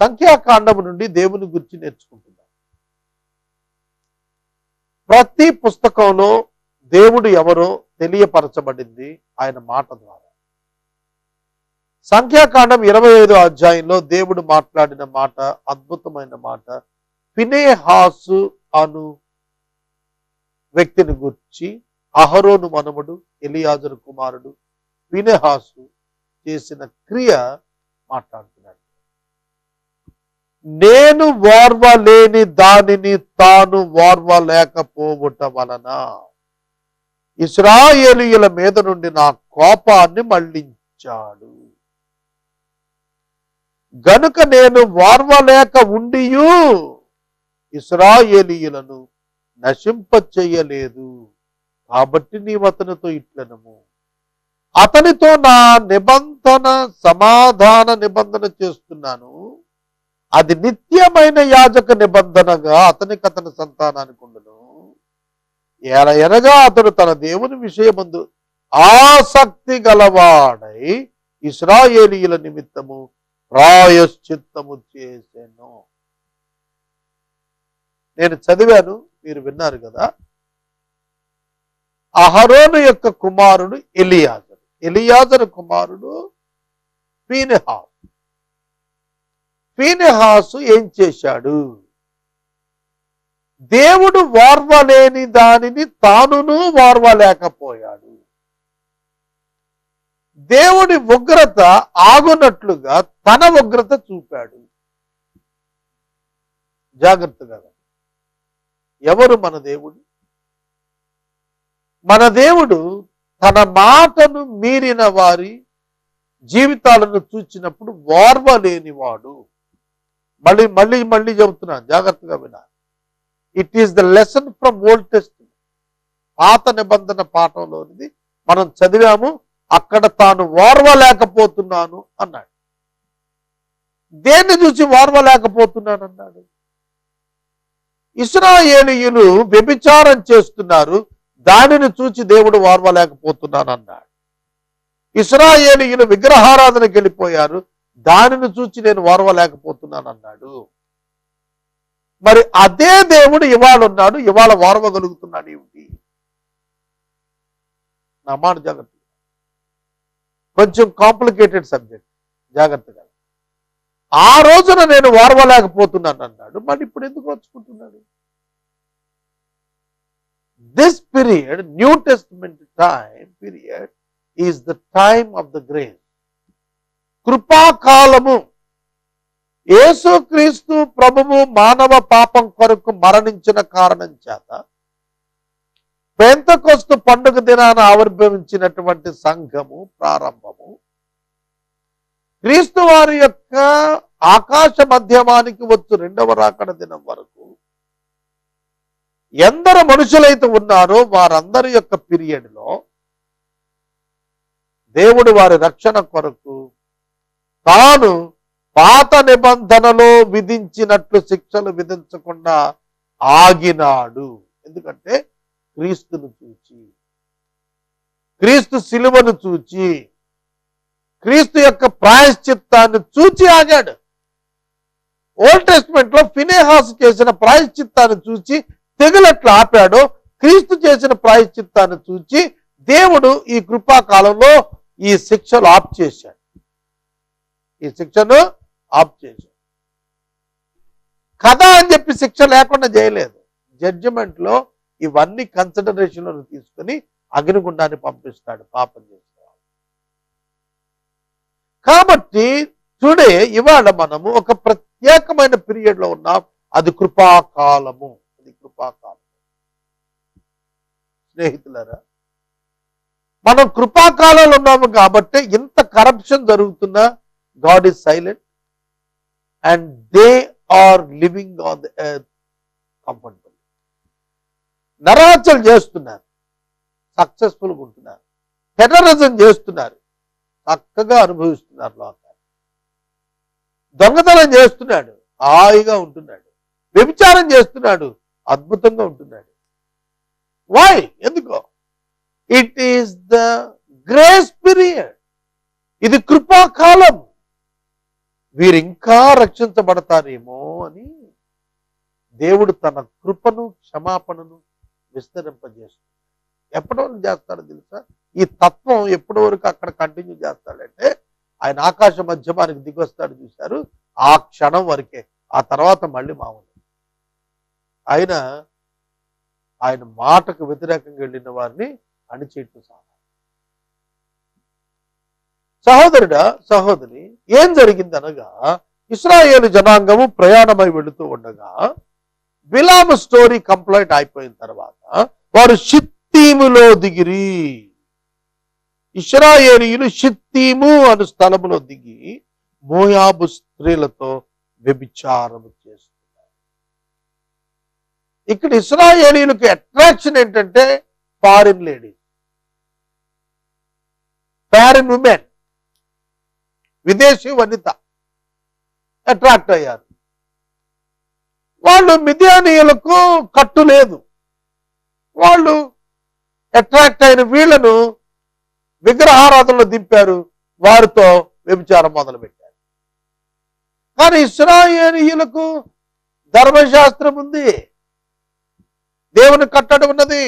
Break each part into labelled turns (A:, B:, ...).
A: సంఖ్యాకాండము నుండి దేవుని గురించి నేర్చుకుంటున్నాం. ప్రతి పుస్తకంలో దేవుడు ఎవరో తెలియపరచబడింది ఆయన మాట ద్వారా. సంఖ్యాకాండం 25వ అధ్యాయంలో దేవుడు మాట్లాడిన మాట అద్భుతమైన మాట. ఫినెహాసు అను వ్యక్తిని గురించి, అహరోను మనవడు ఎలియాజరు కుమారుడు ఫినెహాసు చేసిన క్రియ మాట్లాడుతున్నాడు. నేను ఓర్వలేని దానిని తాను ఓర్వలేకపోవుట వలన ఇశ్రాయేలీయుల మీద నుండి నా కోపాన్ని మళ్లించాడు. గనుక నేను ఓర్వలేక ఉండియు ఇశ్రాయేలీయులను నశింపచేయలేదు. కాబట్టి నీవు అతనితో ఇట్లనము, అతనితో నా నిబంధన సమాధాన నిబంధన చేస్తున్నాను. అది నిత్యమైన యాజక నిబంధనగా అతని సంతానానికి ఉండును. ఎనగా అతడు తన దేవుని విషయమందు ఆసక్తి గలవాడై ఇశ్రాయేలీయుల నిమిత్తము ప్రాయశ్చిత్తము చేసెను. నేను చదివాను, మీరు విన్నారు కదా. అహరోను యొక్క కుమారుడు ఎలియాజరు, ఎలియాజరు కుమారుడు ఫీనెహాసు. ఫీనెహాసు ఏం చేశాడు? దేవుడు ఓర్వలేని దానిని తానును ఓర్వలేకపోయాడు. దేవుడి ఉగ్రత ఆగునట్లుగా తన ఉగ్రత చూపాడు. జాగ్రత్తగా, ఎవరు మన దేవుడు? మన దేవుడు తన మాటను మీరిన వారి జీవితాలను చూచినప్పుడు ఓర్వలేనివాడు. మళ్ళీ మళ్ళీ మళ్ళీ చెబుతున్నాను, జాగ్రత్తగా వినాలి. It is the lesson from old testament. పాత నిబంధన పాఠంలోనిది మనం చదివాము. అక్కడ తాను ఓర్వలేకపోతున్నాను అన్నాడు. దేన్ని చూసి ఓర్వలేకపోతున్నాను అన్నాడు? ఇశ్రాయేలీయులు వ్యభిచారం చేస్తున్నారు, దానిని చూచి దేవుడు ఓర్వలేకపోతున్నాను అన్నాడు. ఇశ్రాయేలీయులు విగ్రహారాధనకి వెళ్ళిపోయారు, దానిని చూచి నేను ఓర్వలేకపోతున్నాను అన్నాడు. మరి అదే దేవుడు ఇవాళ ఉన్నాడు, ఇవాళ ఓర్వగలుగుతున్నాడు ఏమిటి? నా మాట జాగ్రత్త, కొంచెం కాంప్లికేటెడ్ సబ్జెక్ట్, జాగ్రత్తగా. ఆ రోజున నేను ఓర్వలేకపోతున్నాను అన్నాడు, మరి ఇప్పుడు ఎందుకు వచ్చుకుంటున్నాడు? This period, new testament time period, is the time of the grace, కృపాకాలము. యేసుక్రీస్తు ప్రభువు మానవ పాపం కొరకు మరణించిన కారణం చేత పెంతెకొస్తు పండుగ దినాన ఆవిర్భవించినటువంటి సంఘము ప్రారంభము, క్రీస్తు వారి యొక్క ఆకాశ మధ్యమానికి వచ్చు రెండవ రాకడ దినం వరకు ఎందరు మనుషులైతే ఉన్నారో వారందరి యొక్క పీరియడ్లో దేవుడు వారి రక్షణ కొరకు తాను పాత నిబంధనలో విధించినట్లు శిక్షలు విధించకుండా ఆగినాడు. ఎందుకంటే క్రీస్తును చూచి, క్రీస్తు శిలువను చూచి, క్రీస్తు యొక్క ప్రాయశ్చిత్తాన్ని చూచి ఆగాడు. ఓల్డ్ టెస్ట్మెంట్ లో ఫినెహాసు చేసిన ప్రాయశ్చిత్తాన్ని చూచి తెగులట్లు ఆపాడు. క్రీస్తు చేసిన ప్రాయశ్చిత్తాన్ని చూచి దేవుడు ఈ కృపాకాలంలో ఈ శిక్షలు ఆప్ చేశాడు, ఈ శిక్షను ఆప్ చేశాడు. కదా అని చెప్పి శిక్ష లేకుండా చేయలేదు. జడ్జిమెంట్ లో ఇవన్నీ కన్సిడరేషన్ లో తీసుకుని అగ్నిగుండాన్ని పంపిస్తాడు పాపం చేసేవాడు. కాబట్టి టుడే ఇవాళ మనము ఒక ప్రత్యేకమైన పీరియడ్ లో ఉన్నాం. అది కృపాకాలము, అది కృపాకాలం. స్నేహితులారా, మనం కృపాకాలంలో ఉన్నాము కాబట్టి ఇంత కరప్షన్ జరుగుతున్నా God is silent and they are living on the earth comfortable. నరాచలు చేస్తున్నారు, సక్సెస్ఫుల్గా ఉంటున్నారు. టెర్రరిజం చేస్తున్నారు, చక్కగా అనుభవిస్తున్నారు లోకాన్ని. దొంగతనం చేస్తున్నాడు, హాయిగా ఉంటున్నాడు. వ్యభిచారం చేస్తున్నాడు, అద్భుతంగా ఉంటున్నాడు. వై? ఎందుకో? It is the grace period. ఇది కృపాకాలం. వీరు ఇంకా రక్షించబడతారేమో అని దేవుడు తన కృపను క్షమాపణను విస్తరింపజేస్తాడు. ఎప్పటి వరకు చేస్తాడో తెలుసా? ఈ తత్వం ఎప్పటి వరకు అక్కడ కంటిన్యూ చేస్తాడంటే ఆయన ఆకాశ మధ్యమానికి దిగొస్తాడు చూశారు, ఆ క్షణం వరకే. ఆ తర్వాత మళ్ళీ మామూలు. ఆయన మాటకు వ్యతిరేకంగా వెళ్ళిన వారిని అణిచేట్టు సహోదరుడా సహోదరి, ఏం జరిగిందనగా ఇశ్రాయేలు జనాంగము ప్రయాణమై వెళుతూ ఉండగా బిలాము స్టోరీ కంప్లీట్ అయిపోయిన తర్వాత వారు షిత్తీములో దిగిరి. ఇశ్రాయేలీయులు షిత్తీము అను స్థలములో దిగి మోయాబు స్త్రీలతో వ్యభిచారము చేస్తున్నారు. ఇక్కడ ఇశ్రాయేలీయులకు అట్రాక్షన్ ఏంటంటే ఫారిన్ లేడీస్, ఫారిన్ ఉమెన్, విదేశీ వనిత అట్రాక్ట్ అయ్యారు. వాళ్ళు మిద్యానీయులకు కట్టు లేదు, వాళ్ళు అట్రాక్ట్ అయిన వీళ్లను విగ్రహారాధనలో దింపారు, వారితో వ్యభిచారం మొదలుపెట్టారు. కానీ ఇశ్రాయేలీయులకు ధర్మశాస్త్రం ఉంది, దేవుని కట్టడం ఉన్నది,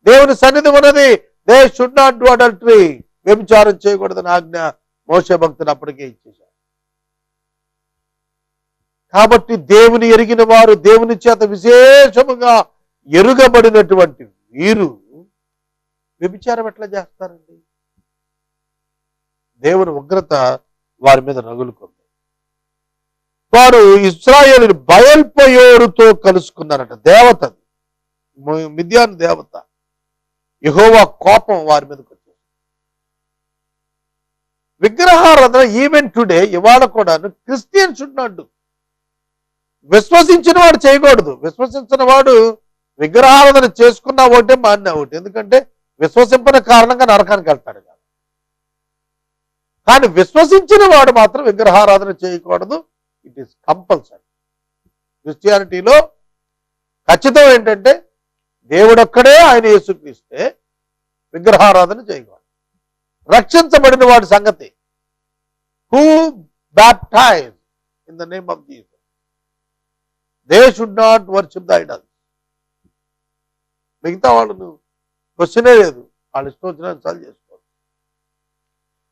A: దేవుని సన్నిధి ఉన్నది. They should not do adultery, వ్యభిచారం చేయకూడదని ఆజ్ఞ మోషే భక్తులు అప్పటికే ఇచ్చేశారు. కాబట్టి దేవుని ఎరిగిన వారు, దేవుని చేత విశేషముగా ఎరుగబడినటువంటి వీరు వ్యభిచారం ఎట్లా చేస్తారండి? దేవుని ఉగ్రత వారి మీద రగులుకుంది. వారు ఇశ్రాయేలు బయల్పయోరుతో కలుసుకున్నారట. దేవత, మిద్యాను దేవత, యెహోవా కోపం వారి మీదకి వచ్చింది. విగ్రహారాధన ఈవెన్ టుడే, ఇవాళ కూడాను క్రిస్టియన్స్ ఉన్నాడు. విశ్వసించిన వాడు చేయకూడదు. విశ్వసించిన వాడు విగ్రహారాధన చేసుకున్నా ఒకటే, మాన్నా ఒకటి. ఎందుకంటే విశ్వసింపని కారణంగా నరకానికి వెళ్తాడు. కానీ విశ్వసించిన వాడు మాత్రం విగ్రహారాధన చేయకూడదు. It is compulsory. క్రిస్టియానిటీలో ఖచ్చితం ఏంటంటే దేవుడొక్కడే ఆయన యేసుక్రీస్తే, విగ్రహారాధన చేయకూడదు. రక్షించబడిన వాడి సంగతి, who baptise in the name of Jesus, they should not worship the idols. మిగతా వాళ్ళను క్వశ్చనే లేదు, వాళ్ళు ఇష్టం వచ్చిన చేసుకోవాలి.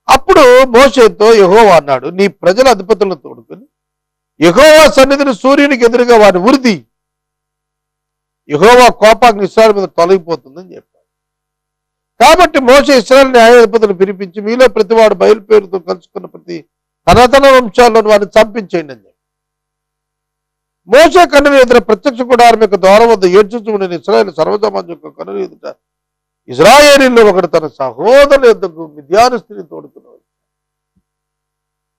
A: అప్పుడు మోషేతో యెహోవా అన్నాడు, నీ ప్రజల అధిపతులను తోడుకొని యెహోవా సన్నిధిని సూర్యునికి ఎదురుగా వారిని ఉరిది, యెహోవా కోపాగ్ని ఇశ్రాయేలు మీద తొలగిపోతుందని చెప్పాడు. కాబట్టి మోషే ఇశ్రాయేలు న్యాయాధిపతులను పిలిపించి, మీలో ప్రతివాడు బయలుపేరుతో కలుసుకున్న ప్రతి తన వంశాల్లో వారిని చంపించేయండి అని చెప్పి మోషే కన్నుల ఎదుట ప్రత్యక్ష గుడారం యొక్క ద్వారం వద్ద ఏడ్చుచూ ఉండిన ఇశ్రాయేలు సర్వసమాజం యొక్క కన్నుల ఎదుట ఇశ్రాయేలీయుల్లో ఒకడు తన సహోదరుల యొద్దకు మిద్యాను స్త్రీని తోడుకున్నాడు.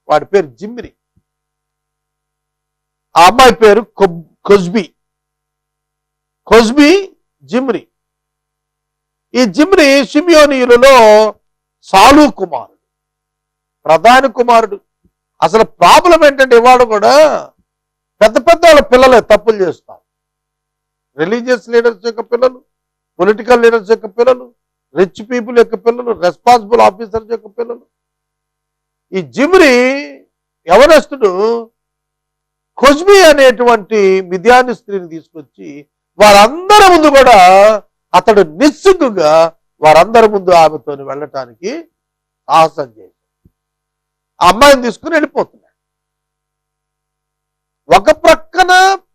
A: వాడి పేరు జిమ్రి, ఆ అమ్మాయి పేరు కొజ్బీ జిమ్రి. ఈ జిమ్రి షిమియోనీయులలో సాలు కుమారుడు, ప్రధాని కుమారుడు. అసలు ప్రాబ్లం ఏంటంటే ఇవాళ కూడా పెద్ద పెద్ద వాళ్ళ పిల్లలే తప్పులు చేస్తారు. రిలీజియస్ లీడర్స్ యొక్క పిల్లలు, పొలిటికల్ లీడర్స్ యొక్క పిల్లలు, రిచ్ పీపుల్ యొక్క పిల్లలు, రెస్పాన్సిబుల్ ఆఫీసర్స్ యొక్క పిల్లలు. ఈ జిమ్రి యవనస్తుడు కొజ్బీ అనేటువంటి మిద్యాను స్త్రీని తీసుకొచ్చి వారందరి ముందు కూడా అతడు నిస్సిగ్గుగా వారందరి ముందు ఆమెతో వెళ్ళటానికి సాహసం చేశాడు. ఆ అమ్మాయిని తీసుకుని వెళ్ళిపోతున్నాడు. ఒక ప్రక్కన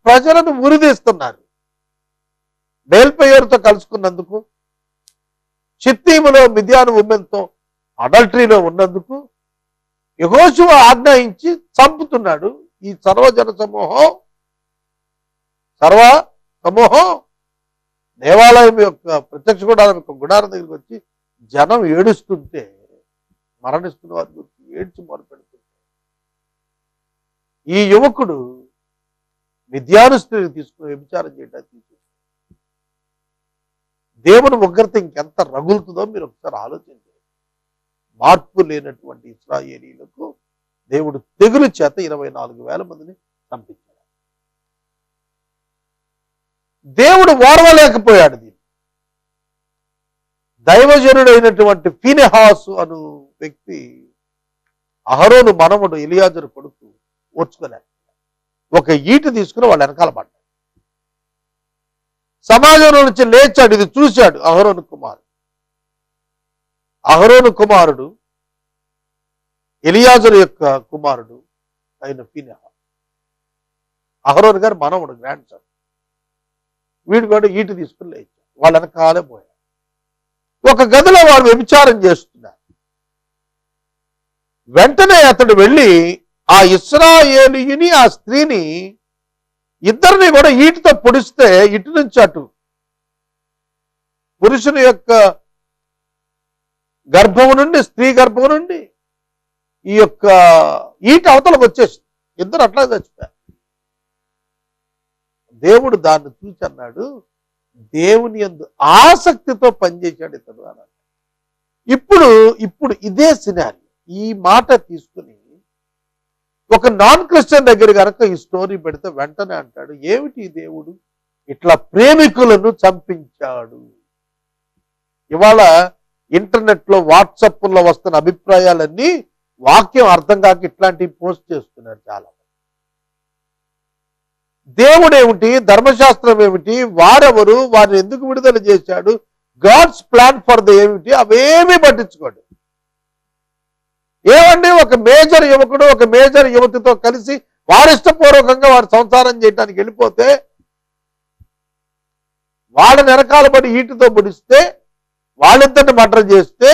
A: ప్రజలను ఉరిదీస్తున్నారు, బేల్పయోరుతో కలుసుకున్నందుకు, షిత్తీములో మిద్యాను ఉమెన్తో అడల్టరీలో ఉన్నందుకు యెహోషువ ఆజ్ఞాయించి చంపుతున్నాడు. ఈ సర్వజన సమూహం దేవాలయం యొక్క ప్రత్యక్ష గుడారం యొక్క గుడారం దగ్గరికి వచ్చి జనం ఏడుస్తుంటే, మరణిస్తున్న వారి గురించి ఏడ్చి మొదలుపెడుతుంటే, ఈ యువకుడు మిద్యాను స్త్రీని తీసుకుని వ్యభిచారం చేయడానికి దేవుని ఉగ్రత ఇంకెంత రగులుతుందో మీరు ఒకసారి ఆలోచించండి. మార్పు లేనటువంటి ఇశ్రాయేలీయులకు దేవుడు తెగులు చేత 24,000 మందిని చంపించాడు. దేవుడు ఓర్వలేకపోయాడు దీన్ని. దైవజనుడైనటువంటి ఫీనెహాసు అను వ్యక్తి, అహరోను మనవడు ఎలియాజరు కొడుకు, ఓర్చుకోలేక ఒక ఈటు తీసుకుని వాళ్ళ వెనకాల పడ్డాడు. సమాజంలో నుంచి లేచాడు. ఇది చూశాడు అహరోను కుమారుడు. అహరోను కుమారుడు ఎలియాజరు యొక్క కుమారుడు అయిన ఫీనెహాసు. అహరోను గారు మనవడు, గ్రాండ్ సన్. వీడు కూడా ఈటు తీసుకుని లేచాడు. వాళ్ళ వెనకాలే పోయాడు. ఒక గదిలో వాడు వ్యభిచారం చేస్తున్నారు. వెంటనే అతడు వెళ్ళి ఆ ఇశ్రాయేలీయుని ఆ స్త్రీని ఇద్దరిని కూడా ఈటుతో పొడిస్తే ఇటు నుంచి అటు పురుషుని యొక్క గర్భము నుండి, స్త్రీ గర్భము నుండి ఈ యొక్క ఈట అవతలకు వచ్చేసింది. ఇద్దరు అట్లా చచ్చిపోయారు. దేవుడు దాన్ని చూసి అన్నాడు, దేవుని యందు ఆసక్తితో పనిచేశాడు ఇతడు అన్నాడు. ఇప్పుడు ఇదే సినారీ. ఈ మాట తీసుకుని ఒక నాన్ క్రిస్టియన్ దగ్గర కనుక ఈ స్టోరీ పెడితే వెంటనే అంటాడు, ఏమిటి దేవుడు ఇట్లా ప్రేమికులను చంపించాడు. ఇవాళ ఇంటర్నెట్లో వాట్సాప్లో వస్తున్న అభిప్రాయాలన్నీ వాక్యం అర్థం కాక ఇట్లాంటివి పోస్ట్ చేస్తున్నారు చాలా. దేవుడు ఏమిటి, ధర్మశాస్త్రం ఏమిటి, వారెవరు, వారిని ఎందుకు విడుదల చేశాడు, గాడ్స్ ప్లాన్ ఫర్ ద ఏమిటి, అవేమీ పట్టించుకోడు. ఏమండి, ఒక మేజర్ యువకుడు ఒక మేజర్ యువతితో కలిసి వారిష్టపూర్వకంగా వారు సంసారం చేయడానికి వెళ్ళిపోతే వాళ్ళని వెనకాల పడి ఈటుతో పొడిస్తే వాళ్ళిద్దరిని మర్డర్ చేస్తే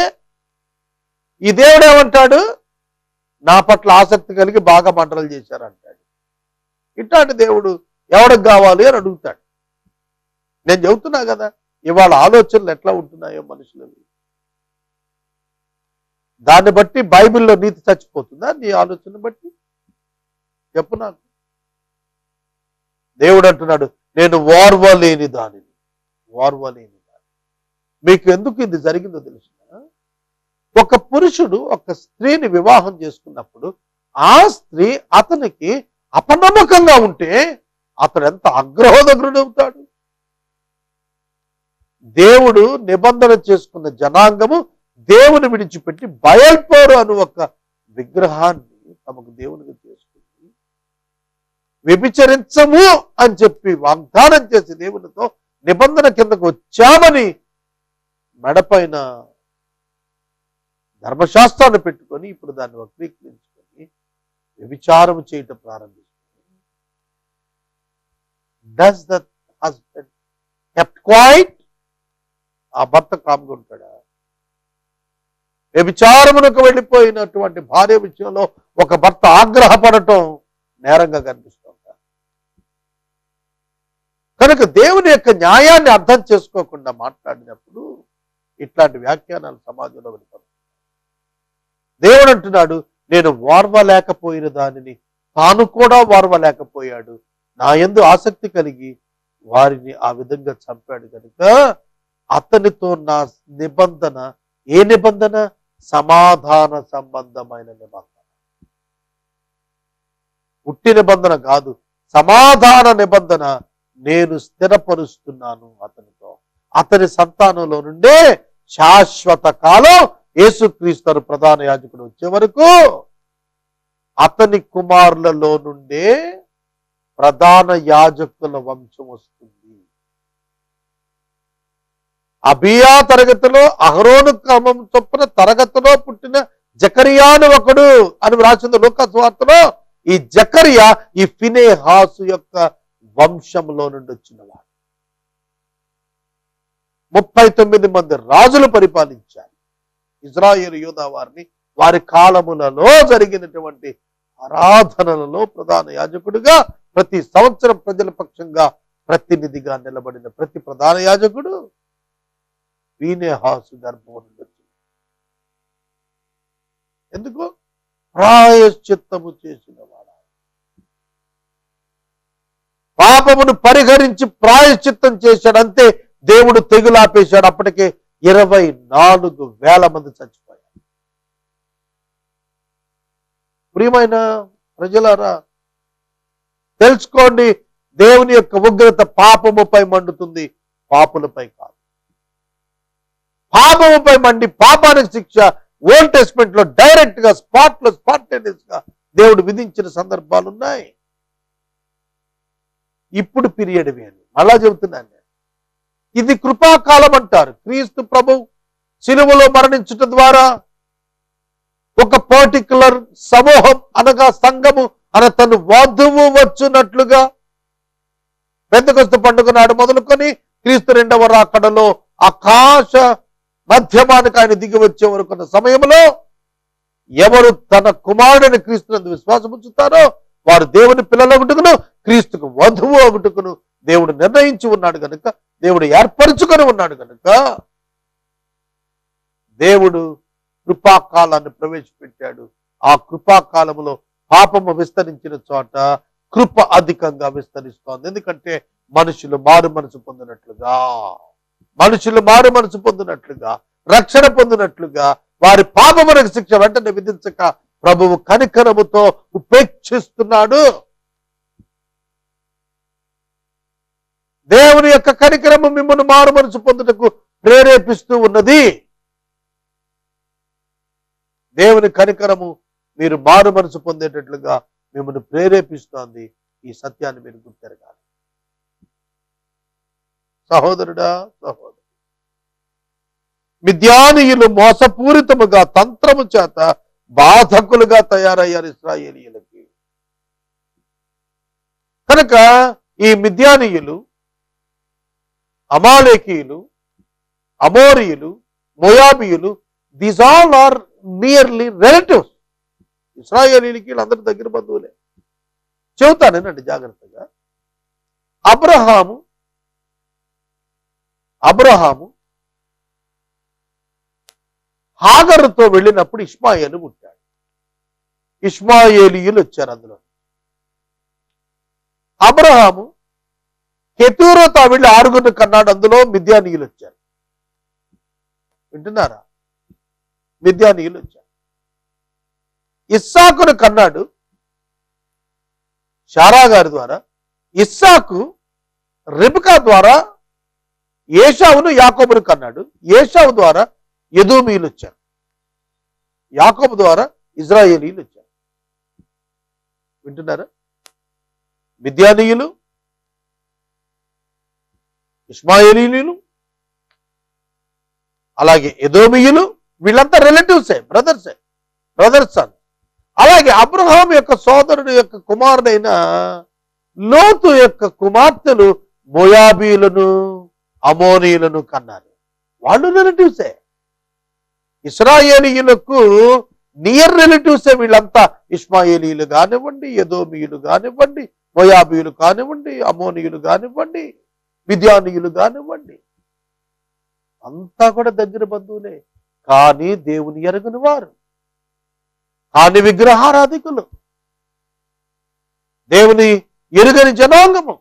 A: ఈ దేవుడు ఏమంటాడు, నా పట్ల ఆసక్తి కలిగి బాగా మర్డర్లు చేశారంటాడు. ఇట్లాంటి దేవుడు ఎవడికి కావాలి అని అడుగుతాడు. నేను చెబుతున్నా కదా, ఇవాళ ఆలోచనలు ఎట్లా ఉంటున్నాయో మనుషులవి. దాన్ని బట్టి బైబిల్లో నీతి చచ్చిపోతుందా నీ ఆలోచన బట్టి? చెప్పు నాకు. దేవుడు అంటున్నాడు, నేను ఓర్వలేని దానిని. మీకు ఎందుకు ఇది జరిగిందో తెలుసు. ఒక పురుషుడు ఒక స్త్రీని వివాహం చేసుకున్నప్పుడు ఆ స్త్రీ అతనికి అపనమ్మకంగా ఉంటే అతడు ఎంత అగ్రహోదగ్రుడు అవుతాడు. దేవుడు నిబంధన చేసుకున్న జనాంగము దేవుని విడిచిపెట్టి బయల్పోరు అను ఒక విగ్రహాన్ని తమకు దేవునికి చేసుకుంది. వ్యభిచరించము అని చెప్పి వాగ్దానం చేసి దేవునితో నిబంధన కిందకు వచ్చామని మెడపైన ధర్మశాస్త్రాన్ని పెట్టుకొని ఇప్పుడు దాన్ని వక్రీకరించుకొని వ్యభిచారం చేయటం ప్రారంభిస్తుంది. Does the husband kept quiet? ఆ భర్త కామ్గా ఉంటాడా? వ్యభిచారమునకు వెళ్ళిపోయినటువంటి భార్య విషయంలో ఒక భర్త ఆగ్రహపడటం నేరంగా కనిపిస్తుంది. కనుక దేవుని యొక్క న్యాయాన్ని అర్థం చేసుకోకుండా మాట్లాడినప్పుడు ఇట్లాంటి వ్యాఖ్యానాలు సమాజంలో వెళ్ళిపోతాయి. దేవుడు అంటున్నాడు, నేను ఓర్వలేకపోయిన దానిని తాను కూడా ఓర్వలేకపోయాడు. నా యందు ఆసక్తి కలిగి వారిని ఆ విధంగా చంపాడు కనుక అతనితో నా నిబంధన, ఏ నిబంధన? సమాధాన సంబంధమైన నిబంధన. ఉట్టి నిబంధన కాదు, సమాధాన నిబంధన నేను స్థిరపరుస్తున్నాను అతనితో. అతని సంతానంలో నుండే శాశ్వత కాలం యేసుక్రీస్తు ప్రధాన యాజకుడు వచ్చే వరకు అతని కుమారులలో నుండే ప్రధాన యాజకుల వంశం వస్తుంది. అబియా తరగతిలో అహరోను క్రమం చొప్పున తరగతిలో పుట్టిన జకరియాను ఒకడు అని వ్రాసింది లూకా సువార్తలో. ఈ జకరియా ఈ ఫీనెహాసు యొక్క వంశంలో నుండి వచ్చినవాడు. 39 మంది రాజులు పరిపాలించారు ఇజ్రాయేలు యూదా వారిని. వారి కాలములలో జరిగినటువంటి ఆరాధనలలో ప్రధాన యాజకుడిగా ప్రతి సంవత్సరం ప్రజల పక్షంగా ప్రతినిధిగా నిలబడిన ప్రతి ప్రధాన యాజకుడు ఫీనెహాసు గర్భం నుండి వచ్చింది. ఎందుకు? ప్రాయశ్చిత్తము చేసిన వాడు, పాపమును పరిహరించి ప్రాయశ్చిత్తం చేశాడు. అంతే, దేవుడు తెగులాపేశాడు. అప్పటికే 24,000 మంది చచ్చిపోయారు. ప్రియమైన ప్రజలారా, తెలుసుకోండి, దేవుని యొక్క ఉగ్రత పాపముపై మండుతుంది, పాపులపై కాదు. పాపముపై మండి పాపానికి శిక్ష ఓల్డ్ టెస్ట్మెంట్ లో డైరెక్ట్ గా స్పాంటేనియస్ గా దేవుడు విధించిన సందర్భాలు ఉన్నాయి. ఇప్పుడు పీరియడ్ వేరు. మళ్ళా చెబుతున్నాను నేను, ఇది కృపాకాలం అంటారు. క్రీస్తు ప్రభు శిలువలో మరణించుట ద్వారా ఒక పర్టికులర్ సమూహం అనగా సంఘము అన తను వధువు వచ్చునట్లుగా పెంతెకొస్తు పండుగ నాడు మొదలుకొని క్రీస్తు రెండవ రాకడలో ఆకాశ మధ్యమానికి ఆయన దిగి వచ్చే వరకున్న సమయంలో ఎవరు తన కుమారుడిని క్రీస్తునందు విశ్వాసం ఉంచుతారో వారు దేవుని పిల్లలు ఒకటుకును, క్రీస్తుకు వధువు ఒకటుకును దేవుడు నిర్ణయించి ఉన్నాడు కనుక, దేవుడు ఏర్పరచుకొని ఉన్నాడు కనుక దేవుడు కృపాకాలాన్ని ప్రవేశపెట్టాడు. ఆ కృపాకాలంలో పాపము విస్తరించిన చోట కృప అధికంగా విస్తరిస్తోంది. ఎందుకంటే మనుషులు మారు మనసు పొందినట్లుగా రక్షణ పొందినట్లుగా వారి పాపమునకు శిక్ష వెంటనే విధించక ప్రభువు కనికరముతో ఉపేక్షిస్తున్నాడు. దేవుని యొక్క కనికరము మిమ్మల్ని మారు మనసు పొందుటకు ప్రేరేపిస్తూ ఉన్నది. దేవుని కనికరము మీరు మారు మనసు పొందేటట్లుగా మిమ్మల్ని ప్రేరేపిస్తోంది. ఈ సత్యాన్ని మీరు గుర్తెరగాలి. సహోదరుడా, సహోదరు, మిద్యానీయులు మోసపూరితముగా తంత్రము చేత బాధకులుగా తయారయ్యారు ఇశ్రాయేలీయులకి. కనుక ఈ మిద్యానీయులు, అమాలేకీయులు, అమోరీయులు, మోయాబీయులు, these all are nearly relatives. ఇశ్రాయేలీలకి వీళ్ళందరి దగ్గర బంధువులే. చెబుతానేనండి జాగ్రత్తగా. అబ్రహాము హాగరుతో వెళ్ళినప్పుడు ఇష్మాయేలు పుట్టాడు. ఇష్మాయేలీయులు వచ్చారు. అందులో అబ్రహాము కెతూరుతో వెళ్ళి 6 కన్నాడు. అందులో మిద్యానీయులు వచ్చారు. వింటున్నారా? మిద్యానీయులు వచ్చారు. ఇస్సాకును కన్నాడు శారా గారి ద్వారా. ఇస్సాకు రిబ్కా ద్వారా ఏశావును యాకోబును కన్నాడు. ఏశావు ద్వారా ఎదోమీయులు వచ్చారు. యాకోబు ద్వారా ఇజ్రాయేలీయులు వచ్చారు. వింటున్నారా? మిద్యానీయులు, ఇష్మాయేలీయులు, అలాగే ఎదోమీయులు, వీళ్ళంతా రిలేటివ్సే, బ్రదర్స్ అని. అలాగే అబ్రహాం యొక్క సోదరుడు యొక్క కుమారుడైన లోతు యొక్క కుమార్తెలు మోయాబీలను, అమోనీయులను కన్నారు. వాళ్ళు రిలేటివ్సే. ఇశ్రాయేలీయులకు నియర్ రిలేటివ్సే వీళ్ళంతా. ఇష్మాయేలీయులు కానివ్వండి, ఎదోమీయులు కానివ్వండి, మోయాబీయులు కానివ్వండి, అమోనీయులు కానివ్వండి, మిద్యానీయులు కానివ్వండి, అంతా కూడా దగ్గర బంధువులే. కానీ దేవుని ఎరగని వారు, కానీ విగ్రహారాధికులు, దేవుని ఎరుగని జనాంగము,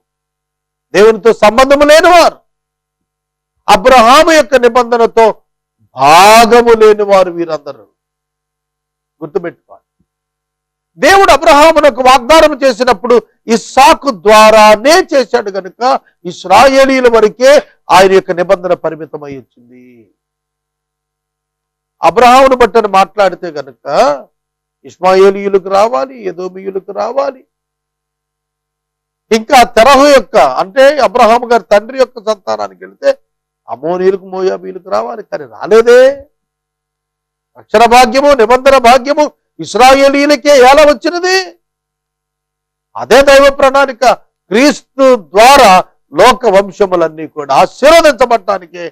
A: దేవునితో సంబంధము లేని వారు, అబ్రహాము యొక్క నిబంధనతో భాగము లేని వారు వీరందరూ. గుర్తుపెట్టుకోవాలి. దేవుడు అబ్రహామునకు వాగ్దానం చేసినప్పుడు ఇస్సాకు ద్వారానే చేశాడు కనుక ఇశ్రాయేలీయుల వరకే ఆయన యొక్క నిబంధన పరిమితమై వచ్చింది. అబ్రహామును బట్టని మాట్లాడితే గనుక ఇష్మాయేలీయులకు రావాలి, ఎదోమీయులకు రావాలి, ఇంకా తెరహు యొక్క అంటే అబ్రహాము గారి తండ్రి యొక్క సంతానానికి వెళితే అమోనీయులకు, మోయాబీయులకు రావాలి. కానీ రాలేదే. అక్షర భాగ్యము, నిబంధన భాగ్యము ఇశ్రాయేలీయులకే ఎలా వచ్చినది? అదే దైవ ప్రణాళిక. క్రీస్తు ద్వారా లోక వంశములన్నీ కూడా ఆశీర్వదించబడటానికే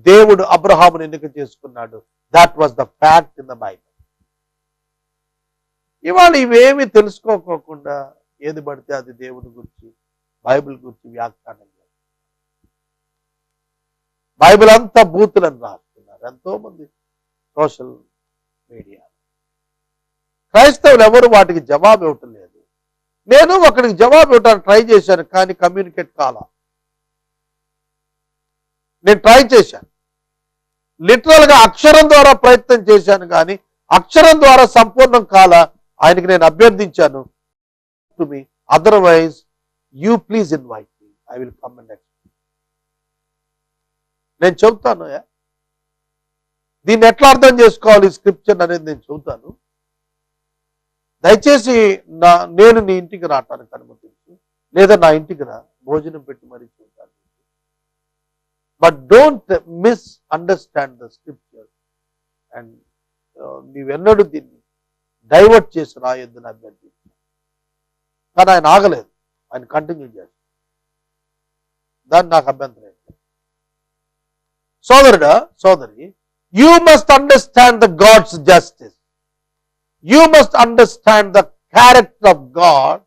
A: దేవుడు అబ్రహామును ఎన్నిక చేసుకున్నాడు. That was the fact in the Bible. ఇవాళ ఇవేమి తెలుసుకోకుండా ఏది పడితే అది దేవుని గురించి, బైబిల్ గురించి వ్యాఖ్యానం. బైబిల్ అంతా బూతులను రాస్తున్నారు ఎంతో మంది సోషల్ మీడియా. క్రైస్తవులు ఎవరు వాటికి జవాబు ఇవ్వటం లేదు. నేను ఒకరికి జవాబు ఇవ్వడానికి ట్రై చేశాను, కానీ కమ్యూనికేట్ కాలా. నేను ట్రై చేశాను, లిటరల్ గా అక్షరం ద్వారా ప్రయత్నం చేశాను, కానీ అక్షరం ద్వారా సంపూర్ణం కాలా. ఆయనకి నేను అభ్యర్థించాను, to me otherwise you please invite me, I will come next. నేను చెబుతాను దీన్ని ఎట్లా అర్థం చేసుకోవాలి స్క్రిప్చర్ అనేది నేను చెబుతాను. దయచేసి నేను నీ ఇంటికి రావటానికి అనుమతించు, లేదా నా ఇంటికి రా, భోజనం పెట్టి మరీ చూద్దాను. But don't misunderstand the scripture and నీవెన్నడూ దీన్ని డైవర్ట్ చేసి రాయొద్దని అభ్యర్థించాను. కానీ ఆయన ఆగలేదు, ఆయన కంటిన్యూ చేశాడు. దాన్ని నాకు అభ్యంతరం ఏంటి? సోదరుడా, సోదరి, you must understand the God's justice. You must understand the character of God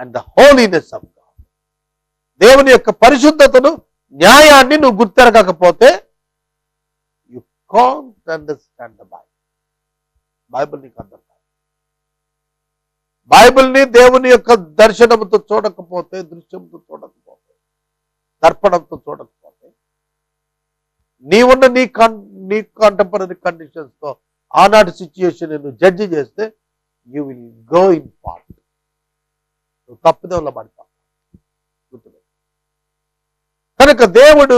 A: and the holiness of God. దేవుని యొక్క పరిశుద్ధతను, న్యాయాన్ని నువ్వు గుర్తెరగకపోతే you can't understand the Bible. Bible నీకు అర్థం కాదు. బైబిల్ని దేవుని యొక్క దర్శనంతో చూడకపోతే, దృశ్యంతో చూడకపోతే, దర్పణంతో చూడకపోతే, నీవున్న నీ కాంటెంపరీ కండిషన్స్ తో ఆనాటి సిచ్యుయేషన్ నువ్వు జడ్జి చేస్తే you will go in fault. నువ్వు తప్పుదోవలో పడతావు. కనుక దేవుడు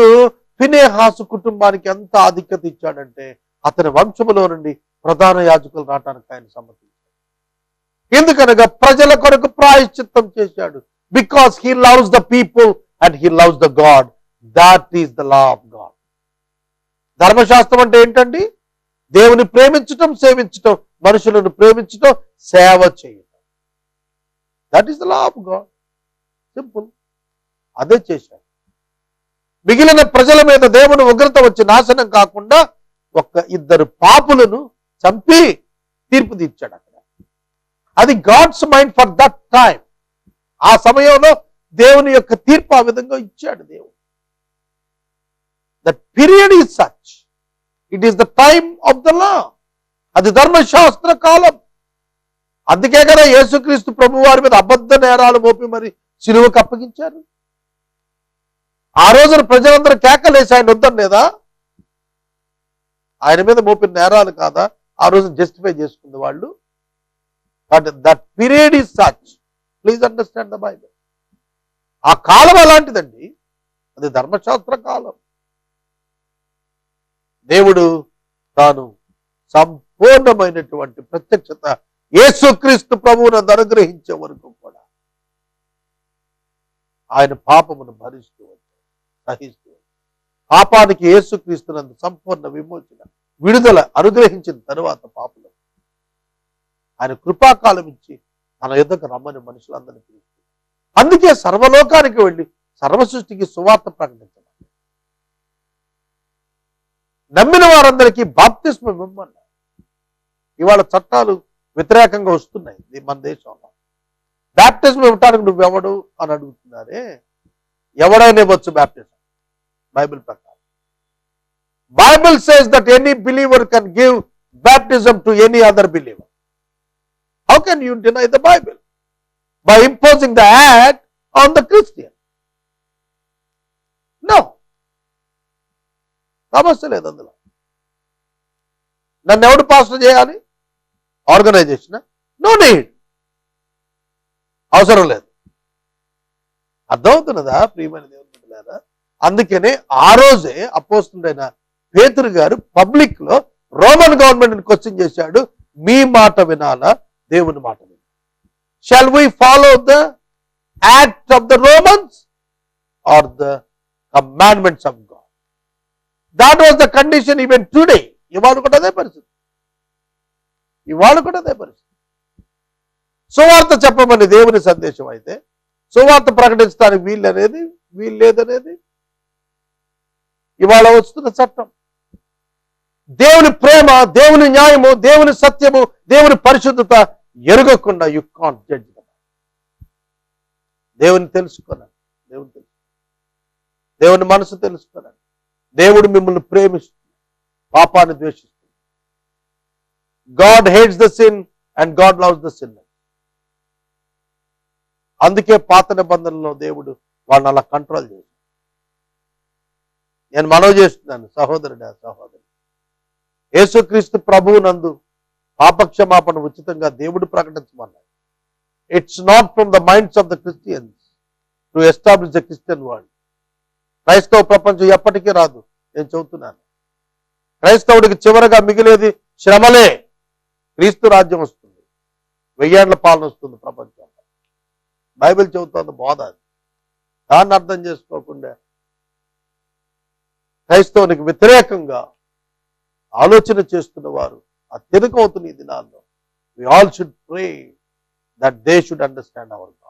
A: ఫినెహాసు కుటుంబానికి ఎంత ఆధిక్యత ఇచ్చాడంటే అతని వంశములో నుండి ప్రధాన యాజకులు రావడానికి ఆయన సమ్మతించాడు. ఎందుకనగా ప్రజల కొరకు ప్రాయశ్చిత్తం చేశాడు. Because he loves the people and he loves the God. That is the law of God. ధర్మశాస్త్రం అంటే ఏంటండి? దేవుని ప్రేమించటం, సేవించటం, మనుషులను ప్రేమించటం, సేవ చేయటం. That is the law of God. Simple. అదే చేశాడు. మిగిలిన ప్రజల మీద దేవుని ఉగ్రత వచ్చి నాశనం కాకుండా ఇద్దరు పాపులను చంపి తీర్పు తీర్చాడు అక్కడ. అది God's mind for that time. ఆ సమయంలో దేవుని యొక్క తీర్పు ఆ విధంగా ఇచ్చాడు దేవుడు. That period is such. It is the time of the law. అది ధర్మశాస్త్ర కాలం. అందుకే కదా యేసుక్రీస్తు ప్రభు వారి మీద అబద్ధ నేరాలు మోపి మరి సిలువకు అప్పగించారు. ఆ రోజున ప్రజలందరూ కేకలేసి ఆయన వద్దని లేదా? ఆయన మీద మోపిన నేరాలు కాదా ఆ రోజు జస్టిఫై చేసుకుంది వాళ్ళు. But that period is such. Please understand the Bible. ఆ కాలం అలాంటిదండి. అది ధర్మశాస్త్ర కాలం. దేవుడు తాను సంపూర్ణమైనటువంటి ప్రత్యక్షత యేసుక్రీస్తు ప్రభువును అనుగ్రహించే వరకు కూడా ఆయన పాపమును భరిస్తూ సహిస్తూ, పాపానికి యేసుక్రీస్తునందు సంపూర్ణ విమోచన, విడుదల అనుగ్రహించిన తరువాత పాపులు ఆయన కృపాకాలం ఇచ్చి తన యుద్ధకు రమ్మని మనుషులందరినీ పిలుస్తుంది. అందుకే సర్వలోకానికి వెళ్ళి సర్వ సృష్టికి సువార్త ప్రకటించాలి. నమ్మిన వారందరికీ బాప్తిస్మం ఇవ్వమన్నారు. ఇవాళ చట్టాలు వ్యతిరేకంగా వస్తున్నాయి మన దేశంలో. బాప్టిజం ఇవ్వటానికి నువ్వెవడు అని అడుగుతున్నారే. ఎవడైనా ఇవ్వచ్చు బాప్టిజం బైబిల్ ప్రకారం. Bible says that any believer can give baptism to any other believer. How can you deny the Bible by imposing the act on the Christian? No, సమస్య లేదు అందులో. నన్ను ఎవడు పాస్టర్ చేయాలి? ఆర్గనైజేషన్? నో నీడ్, అవసరం లేదు. అర్థమవుతున్నదా ప్రియమైన దేవుని బిడ్డలారా? అందుకనే ఆ రోజే అపోస్తలుడైన పేతురు గారు పబ్లిక్ లో రోమన్ గవర్నమెంట్ క్వశ్చన్ చేశాడు. మీ మాట వినాలా, దేవుని మాట వినాలా? Shall we follow the act of the Romans or the commandments of God? That was the condition even today. ఇవాళ కూడా అదే పరిస్థితి. ఇవాళ కూడా అదే పరిస్థితి. సువార్త చెప్పమని దేవుని సందేశం అయితే సువార్త ప్రకటించడానికి వీలు లేదనేది ఇవాళ వస్తున్న చట్టం. దేవుని ప్రేమ, దేవుని న్యాయము, దేవుని సత్యము, దేవుని పరిశుద్ధత ఎరగకుండా యు కాంట్ జడ్జ్. దేవుని తెలుసుకోనండి. దేవుని మనసు తెలుసుకోనండి. దేవుడు మిమ్మల్ని ప్రేమిస్తుంది, పాపాన్ని ద్వేషిస్తుంది. God hates the sin and God loves the sin. అందుకే పాత నిబంధనలో దేవుడు వాళ్ళని అలా కంట్రోల్ చేశాడు. నేను మనవి చేస్తున్నాను సహోదరుడా, సహోదరి, యేసుక్రీస్తు ప్రభువు నందు పాపక్షమాపణ ఉచితంగా దేవుడు ప్రకటించమన్నాడు. It's not from the minds of the Christians to establish the Christian world. క్రైస్తవ ప్రపంచం ఎప్పటికీ రాదు. నేను చెబుతున్నాను, క్రైస్తవుడికి చివరగా మిగిలేది శ్రమలే. క్రీస్తు రాజ్యం వస్తుంది. వెయ్యేండ్ల పాలన వస్తుంది ప్రపంచంలో. బైబిల్ చెబుతోంది బోధ అది. దాన్ని అర్థం చేసుకోకుండా క్రైస్తవునికి వ్యతిరేకంగా ఆలోచన చేస్తున్న వారు అత్యధికమవుతున్న ఈ దినాల్లో. We all should pray that they should understand our God.